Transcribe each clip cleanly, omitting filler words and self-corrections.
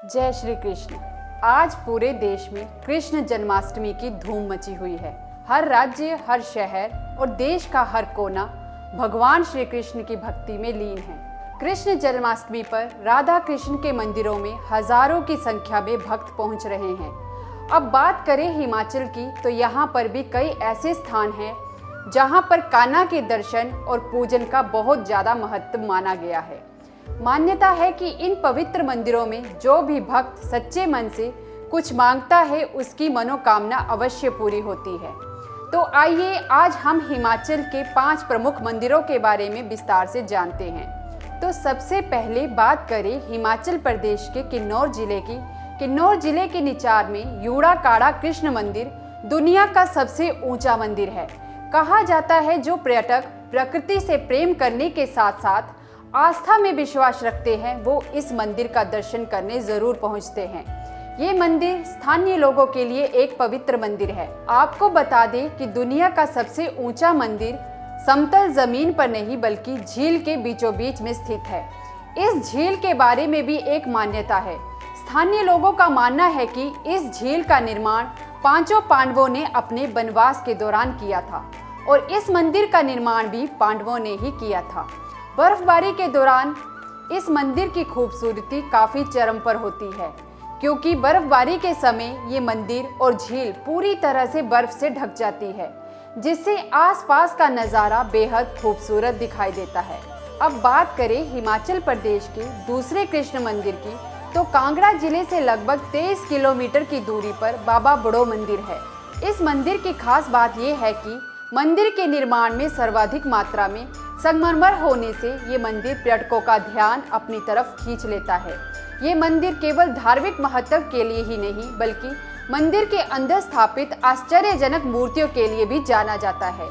जय श्री कृष्ण। आज पूरे देश में कृष्ण जन्माष्टमी की धूम मची हुई है। हर राज्य, हर शहर और देश का हर कोना भगवान श्री कृष्ण की भक्ति में लीन है। कृष्ण जन्माष्टमी पर राधा कृष्ण के मंदिरों में हजारों की संख्या में भक्त पहुंच रहे हैं। अब बात करें हिमाचल की, तो यहाँ पर भी कई ऐसे स्थान हैं जहाँ पर कान्हा के दर्शन और पूजन का बहुत ज़्यादा महत्व माना गया है। मान्यता है कि इन पवित्र मंदिरों में जो भी भक्त सच्चे मन से कुछ मांगता है, उसकी मनोकामना अवश्य पूरी होती है। तो आइए आज हम हिमाचल के 5 प्रमुख मंदिरों के बारे में विस्तार से जानते हैं। तो सबसे पहले बात करें हिमाचल प्रदेश के किन्नौर जिले की। किन्नौर जिले के निचार में यूड़ा काड़ा कृष्ण मंदिर दुनिया का सबसे ऊंचा मंदिर है। कहा जाता है जो पर्यटक प्रकृति से प्रेम करने के साथ साथ आस्था में विश्वास रखते हैं, वो इस मंदिर का दर्शन करने जरूर पहुंचते हैं। ये मंदिर स्थानीय लोगों के लिए एक पवित्र मंदिर है। आपको बता दें कि दुनिया का सबसे ऊंचा मंदिर समतल जमीन पर नहीं बल्कि झील के बीचों बीच में स्थित है। इस झील के बारे में भी एक मान्यता है। स्थानीय लोगों का मानना है कि इस झील का निर्माण 5 पांडवों ने अपने वनवास के दौरान किया था और इस मंदिर का निर्माण भी पांडवों ने ही किया था। बर्फबारी के दौरान इस मंदिर की खूबसूरती काफी चरम पर होती है, क्योंकि बर्फबारी के समय ये मंदिर और झील पूरी तरह से बर्फ से ढक जाती है, जिससे आसपास का नज़ारा बेहद खूबसूरत दिखाई देता है। अब बात करें हिमाचल प्रदेश के दूसरे कृष्ण मंदिर की, तो कांगड़ा जिले से लगभग 23 किलोमीटर की दूरी पर बाबा बड़ो मंदिर है। इस मंदिर की खास बात यह है कि मंदिर के निर्माण में सर्वाधिक मात्रा में संगमरमर होने से ये मंदिर पर्यटकों का ध्यान अपनी तरफ खींच लेता है। ये मंदिर केवल धार्मिक महत्व के लिए ही नहीं बल्कि मंदिर के अंदर स्थापित आश्चर्यजनक मूर्तियों के लिए भी जाना जाता है।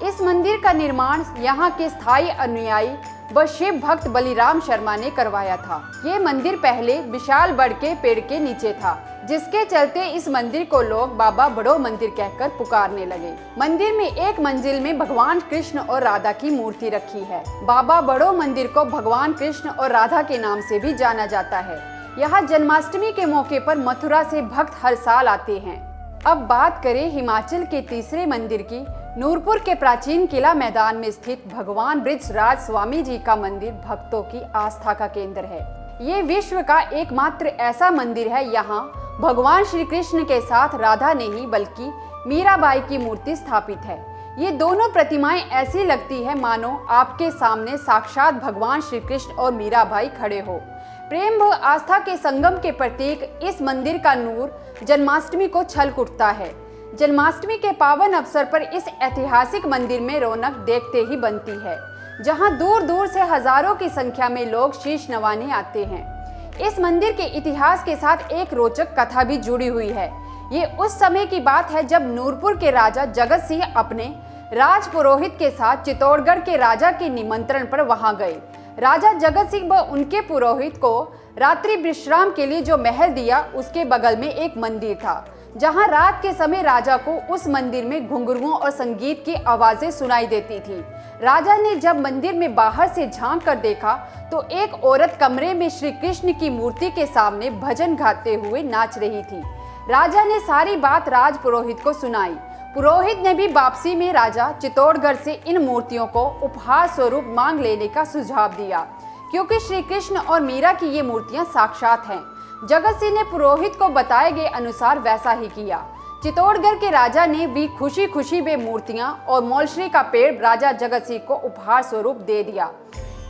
इस मंदिर का निर्माण यहाँ के स्थायी अनुयायी व शिव भक्त बलिराम शर्मा ने करवाया था। ये मंदिर पहले विशाल बड़ के पेड़ के नीचे था, जिसके चलते इस मंदिर को लोग बाबा बड़ो मंदिर कहकर पुकारने लगे। मंदिर में एक मंजिल में भगवान कृष्ण और राधा की मूर्ति रखी है। बाबा बड़ो मंदिर को भगवान कृष्ण और राधा के नाम से भी जाना जाता है। यहाँ जन्माष्टमी के मौके पर मथुरा से भक्त हर साल आते हैं। अब बात करें हिमाचल के तीसरे मंदिर की। नूरपुर के प्राचीन किला मैदान में स्थित भगवान बृजराज स्वामी जी का मंदिर भक्तों की आस्था का केंद्र है। ये विश्व का एकमात्र ऐसा मंदिर है यहाँ भगवान श्री कृष्ण के साथ राधा नहीं बल्कि मीराबाई की मूर्ति स्थापित है। ये दोनों प्रतिमाएं ऐसी लगती है मानो आपके सामने साक्षात भगवान श्री कृष्ण और मीराबाई खड़े हो। प्रेम व आस्था के संगम के प्रतीक इस मंदिर का नूर जन्माष्टमी को छलक उठता है। जन्माष्टमी के पावन अवसर पर इस ऐतिहासिक मंदिर में रौनक देखते ही बनती है, जहां दूर दूर से हजारों की संख्या में लोग शीश नवाने आते हैं। इस मंदिर के इतिहास के साथ एक रोचक कथा भी जुड़ी हुई है। ये उस समय की बात है जब नूरपुर के राजा जगत सिंह अपने राज पुरोहित के साथ चित्तौड़गढ़ के राजा के निमंत्रण पर वहां गए। राजा जगत सिंह व उनके पुरोहित को रात्रि विश्राम के लिए जो महल दिया, उसके बगल में एक मंदिर था, जहां रात के समय राजा को उस मंदिर में घुंघरुओं और संगीत की आवाजें सुनाई देती थी। राजा ने जब मंदिर में बाहर से झांक कर देखा तो एक औरत कमरे में श्री कृष्ण की मूर्ति के सामने भजन गाते हुए नाच रही थी। राजा ने सारी बात राज पुरोहित को सुनाई। पुरोहित ने भी वापसी में राजा चित्तौड़गढ़ से इन मूर्तियों को उपहार स्वरूप मांग लेने का सुझाव दिया, क्योंकि श्री कृष्ण और मीरा की ये मूर्तियां साक्षात हैं। जगत सिंह ने पुरोहित को बताए गए अनुसार वैसा ही किया। चित्तौड़गढ़ के राजा ने भी खुशी खुशी वे मूर्तियां और मोलश्री का पेड़ राजा जगत सिंह को उपहार स्वरूप दे दिया।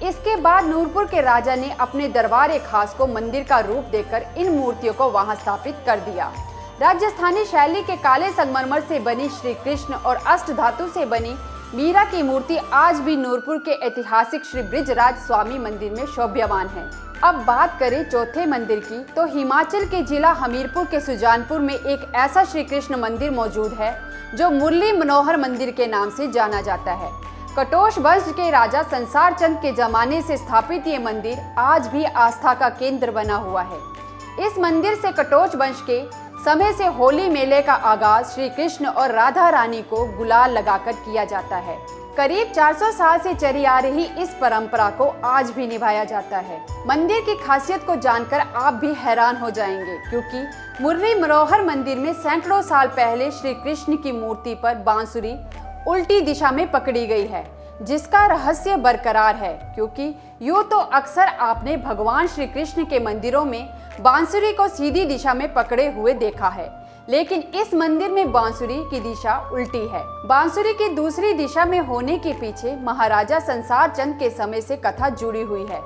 इसके बाद नूरपुर के राजा ने अपने दरबार खास को मंदिर का रूप देकर इन मूर्तियों को वहां स्थापित कर दिया। राजस्थानी शैली के काले संगमरमर से बनी श्री कृष्ण और अष्ट धातु से बनी मीरा की मूर्ति आज भी नूरपुर के ऐतिहासिक श्री बृजराज स्वामी मंदिर में शोभ्यमान है। अब बात करें चौथे मंदिर की, तो हिमाचल के जिला हमीरपुर के सुजानपुर में एक ऐसा श्री कृष्ण मंदिर मौजूद है जो मुरली मनोहर मंदिर के नाम से जाना जाता है। कटोच वंश के राजा संसार चंद के जमाने से स्थापित ये मंदिर आज भी आस्था का केंद्र बना हुआ है। इस मंदिर से कटोच वंश के समय से होली मेले का आगाज श्री कृष्ण और राधा रानी को गुलाल लगाकर किया जाता है। करीब 400 साल से चली आ रही इस परंपरा को आज भी निभाया जाता है। मंदिर की खासियत को जानकर आप भी हैरान हो जाएंगे, क्योंकि मुरली मनोहर मंदिर में सैकड़ों साल पहले श्री कृष्ण की मूर्ति पर बांसुरी उल्टी दिशा में पकड़ी गई है, जिसका रहस्य बरकरार है। क्योंकि यूँ तो अक्सर आपने भगवान श्री कृष्ण के मंदिरों में बांसुरी को सीधी दिशा में पकड़े हुए देखा है, लेकिन इस मंदिर में बांसुरी की दिशा उल्टी है। बांसुरी की दूसरी दिशा में होने के पीछे महाराजा संसार चंद के समय से कथा जुड़ी हुई है।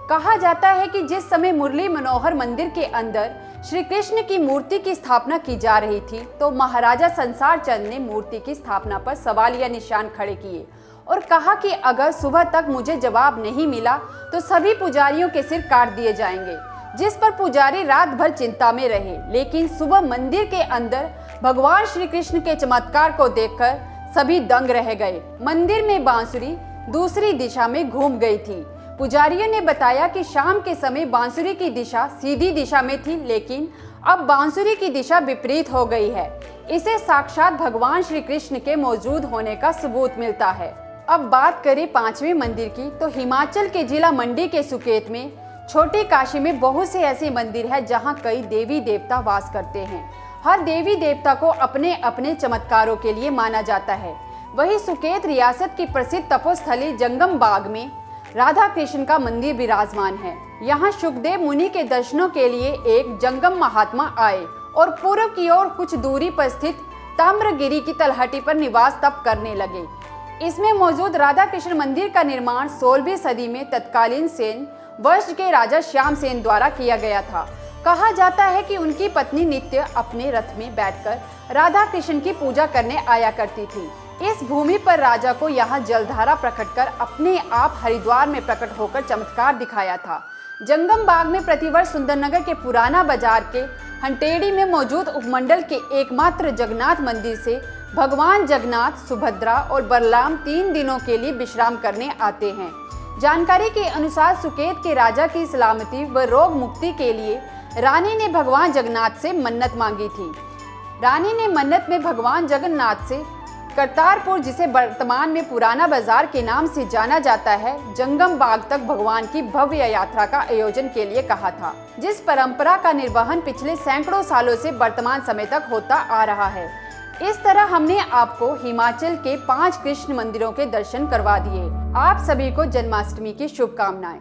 कहा जाता है कि जिस समय मुरली मनोहर मंदिर के अंदर श्री कृष्ण की मूर्ति की स्थापना की जा रही थी, तो महाराजा संसार चंद ने मूर्ति की स्थापना पर सवालिया निशान खड़े किए और कहा कि अगर सुबह तक मुझे जवाब नहीं मिला तो सभी पुजारियों के सिर काट दिए जाएंगे, जिस पर पुजारी रात भर चिंता में रहे। लेकिन सुबह मंदिर के अंदर भगवान श्री कृष्ण के चमत्कार को देखकर सभी दंग रह गए। मंदिर में बांसुरी दूसरी दिशा में घूम गई थी। पुजारियों ने बताया कि शाम के समय बांसुरी की दिशा सीधी दिशा में थी, लेकिन अब बांसुरी की दिशा विपरीत हो गई है। इसे साक्षात भगवान श्री कृष्ण के मौजूद होने का सबूत मिलता है। अब बात करें पांचवें मंदिर की, तो हिमाचल के जिला मंडी के सुकेत में छोटी काशी में बहुत से ऐसे मंदिर हैं जहां कई देवी देवता वास करते हैं। हर देवी देवता को अपने अपने चमत्कारों के लिए माना जाता है। वही सुकेत रियासत की प्रसिद्ध तपोस्थली जंगम बाग में राधा कृष्ण का मंदिर विराजमान है। यहाँ शुकदेव मुनि के दर्शनों के लिए एक जंगम महात्मा आए और पूर्व की ओर कुछ दूरी पर स्थित ताम्रगिरी की तलहटी पर निवास तप करने लगे। इसमें मौजूद राधा कृष्ण मंदिर का निर्माण 16वीं सदी में तत्कालीन सेन वंश के राजा श्याम सेन द्वारा किया गया था। कहा जाता है कि उनकी पत्नी नित्य अपने रथ में बैठकर राधा कृष्ण की पूजा करने आया करती थी। इस भूमि पर राजा को यहाँ जलधारा प्रकट कर अपने आप हरिद्वार में प्रकट होकर चमत्कार दिखाया था। जंगम बाग में प्रतिवर्ष सुंदरनगर के पुराना बाजार के हंटेड़ी में मौजूद उपमंडल के एकमात्र जगन्नाथ मंदिर से भगवान जगन्नाथ, सुभद्रा और बलराम 3 दिनों के लिए विश्राम करने आते हैं। जानकारी के अनुसार सुकेत के राजा की सलामती व रोग मुक्ति के लिए रानी ने भगवान जगन्नाथ से मन्नत मांगी थी। रानी ने मन्नत में भगवान जगन्नाथ से करतारपुर, जिसे वर्तमान में पुराना बाजार के नाम से जाना जाता है, जंगम बाग तक भगवान की भव्य यात्रा का आयोजन के लिए कहा था, जिस परंपरा का निर्वहन पिछले सैकड़ों सालों से वर्तमान समय तक होता आ रहा है। इस तरह हमने आपको हिमाचल के 5 कृष्ण मंदिरों के दर्शन करवा दिए। आप सभी को जन्माष्टमी की शुभकामनाएं।